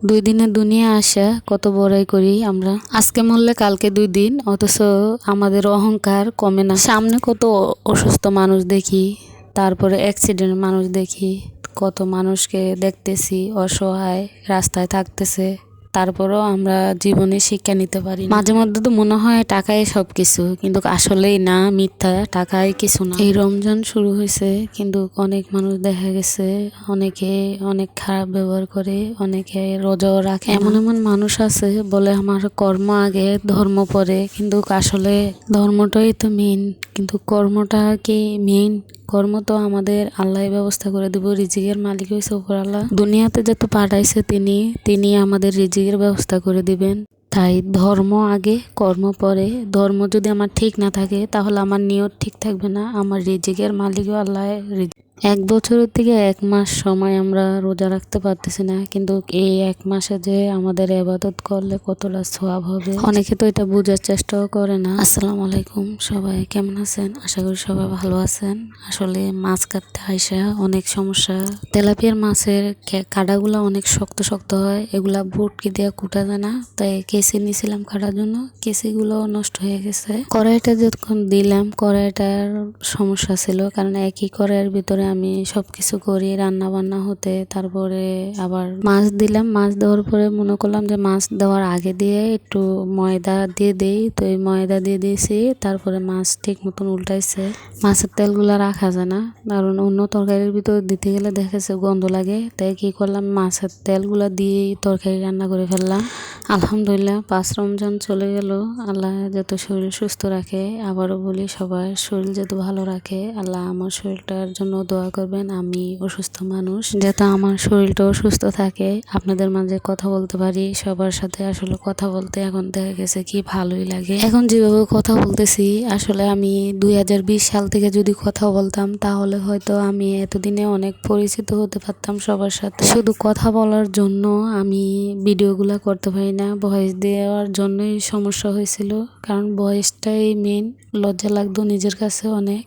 2 দিনে দুনিয়া আসা কত বড়াই করি আমরা। আজকে মরলে কালকে 2 দিন, অথচ আমাদের অহংকার কমে না। সামনে কত অসুস্থ মানুষ দেখি, তারপরে অ্যাক্সিডেন্ট মানুষ দেখি, কত মানুষকে দেখতেছি অসহায় রাস্তায় থাকতেছে, তারপরেও আমরা জীবনে শিক্ষা নিতে পারি না। মাঝে মধ্যে তো মনে হয় টাকাই সব কিছু, কিন্তু আসলেই না, মিথ্যা, টাকাই কিছু না। এই রমজান শুরু হয়েছে, কিন্তু অনেক মানুষ দেখা গেছে অনেকে অনেক খারাপ ব্যবহার করে, অনেকে রোজাও রাখে। এমন এমন মানুষ আছে বলে আমার কর্ম আগে ধর্ম পরে, কিন্তু আসলে ধর্মটাই তো মেইন, কিন্তু কর্মটা কি মেইন? কর্ম তো আমাদের আল্লাহ ব্যবস্থা করে দিব। রিজিকের মালিক হয়েছে উপর আল্লাহ। দুনিয়াতে যত পাঠাইছে তিনি আমাদের রিজিকের ব্যবস্থা করে দিবেন। তাই ধর্ম আগে, কর্ম পরে। ধর্ম যদি আমার ঠিক না থাকে তাহলে আমার নিয়ত ঠিক থাকবে না, আমার রিজিকের মালিকও আল্লাহ। 1 বছরের থেকে 1 মাস সময় আমরা রোজা রাখতে পারতেছি না, কিন্তু এই 1 মাসে যে আমাদের ইবাদত করলে কতটা সওয়াব হবে, অনেকে তো এটা বোঝার চেষ্টাও করে না। আসসালামু আলাইকুম, সবাই কেমন আছেন? আশা করি সবাই ভালো আছেন। আসলে মাছ কাটতে আইসা অনেক সমস্যা। তেলাপিয়ার মাছের কাঁটাগুলো অনেক শক্ত শক্ত হয়, এগুলা বটকি দিয়ে কুটা যায় না, তাই কেসি নিয়েছিলাম কাটার জন্য, কেসিগুলো নষ্ট হয়ে গেছে। কড়াইটা যতক্ষণ দিলাম, কড়াইটার সমস্যা ছিল, কারণ একই কড়াইয়ের ভিতরে আমি সবকিছু করি, রান্না বান্না হতে, তারপরে আবার মাছ দিলাম। মাছ দেওয়ার পরে মনে করলাম যে মাছ দেওয়ার আগে দিয়ে একটু ময়দা দিয়ে দেই, তো এই ময়দা দিয়ে দিয়েছি। তারপরে মাছ ঠিক মতন উল্টাইছে। মাছের তেলগুলা রাখা যায় না, কারণ অন্য তরকারির ভিতর দিতে গেলে দেখেছে গন্ধ লাগে, তাই কি করলাম, মাছের তেলগুলা দিয়েই তরকারি রান্না করে ফেললাম। আলহামদুলিল্লাহ 5 রমজান চলে গেল। আল্লাহ যত শরীর সুস্থ রাখে, আবারও বলি সবার শরীর যত ভালো রাখে। আল্লাহ আমার শরীরটার জন্য দোয়া করবেন। আমি অসুস্থ মানুষ, যাতে আমার শরীরটাও সুস্থ থাকে, আপনাদের মাঝে কথা বলতে পারি। সবার সাথে আসলে কথা বলতে এখন দেখা গেছে কি ভালোই লাগে। এখন যেভাবে কথা বলতেছি, আসলে আমি 2020 সাল থেকে যদি কথা বলতাম তাহলে হয়তো আমি এতদিনে অনেক পরিচিত হতে পারতাম সবার সাথে। শুধু কথা বলার জন্য আমি ভিডিওগুলো করতে পারি না, ভয়েস দেওয়ার জন্যই সমস্যা হয়েছিল, কারণ ভয়েসটাই মেন। লজ্জা লাগতো নিজের কাছে অনেক।